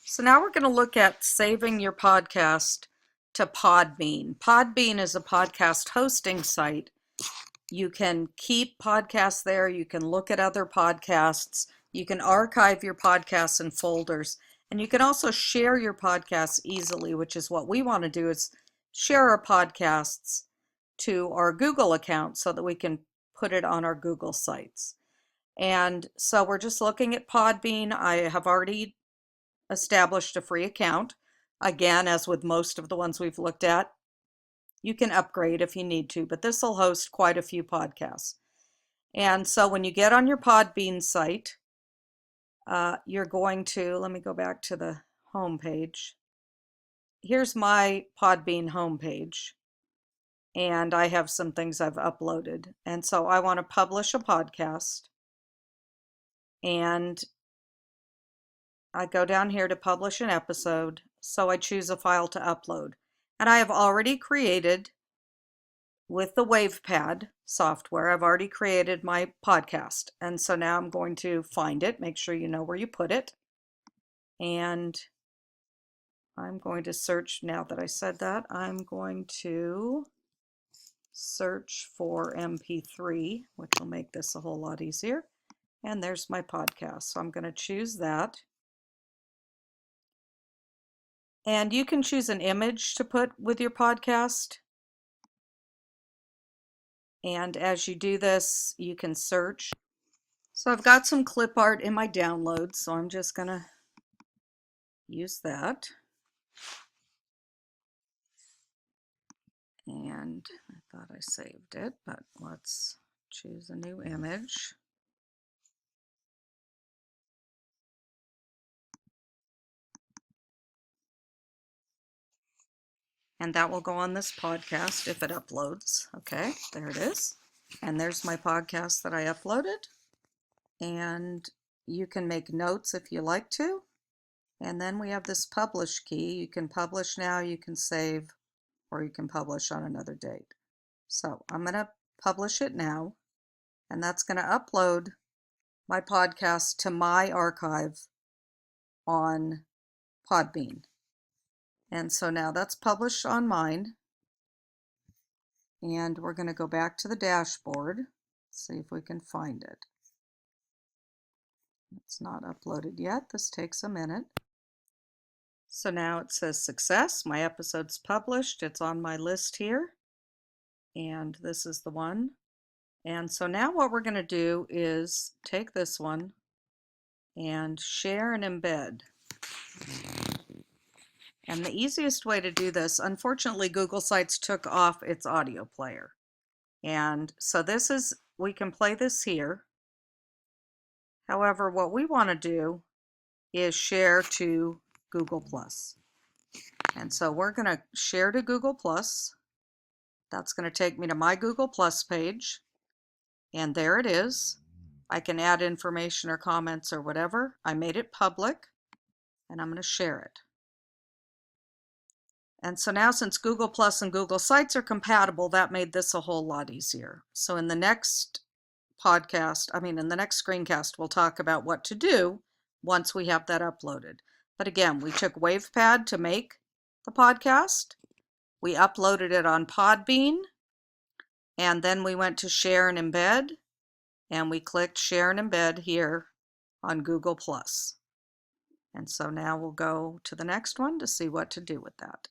So now we're going to look at saving your podcast to PodBean. PodBean is a podcast hosting site. You can keep podcasts there. You can look at other podcasts. You can archive your podcasts in folders. And you can also share your podcasts easily, which is what we want to do, is share our podcasts to our Google account so that we can put it on our Google sites. And so we're just looking at PodBean. I have already established a free account. Again, as with most of the ones we've looked at, you can upgrade if you need to, but this will host quite a few podcasts. And so when you get on your PodBean site, you're going to, let me go back to the home page. Here's my PodBean homepage, and I have some things I've uploaded. And so I want to publish a podcast, and I go down here to publish an episode, so I choose a file to upload. And I have already created, with the WavePad software, I've already created my podcast. And so now I'm going to find it, make sure you know where you put it. And I'm going to search, now that I said that, I'm going to search for MP3, which will make this a whole lot easier. And there's my podcast. So I'm going to choose that. And you can choose an image to put with your podcast. And as you do this, you can search. So I've got some clip art in my downloads, so I'm just going to use that. And I thought I saved it, but let's choose a new image. And that will go on this podcast if it uploads. Okay, there it is. And there's my podcast that I uploaded. And you can make notes if you like to. And then we have this publish key. You can publish now, you can save, or you can publish on another date. So I'm going to publish it now. And that's going to upload my podcast to my archive on PodBean. And so now that's published on mine. And we're going to go back to the dashboard, see if we can find it. It's not uploaded yet. This takes a minute. So now it says success. My episode's published. It's on my list here. And this is the one. And so now what we're going to do is take this one and share and embed. And the easiest way to do this, unfortunately, Google Sites took off its audio player. And so this is, we can play this here. However, what we want to do is share to Google+. And so we're going to share to Google+. That's going to take me to my Google+ page. And there it is. I can add information or comments or whatever. I made it public, and I'm going to share it. And so now, since Google+ and Google Sites are compatible, that made this a whole lot easier. So in the next podcast, in the next screencast, we'll talk about what to do once we have that uploaded. But again, we took WavePad to make the podcast. We uploaded it on PodBean, and then we went to share and embed, and we clicked share and embed here on Google+. And so now we'll go to the next one to see what to do with that.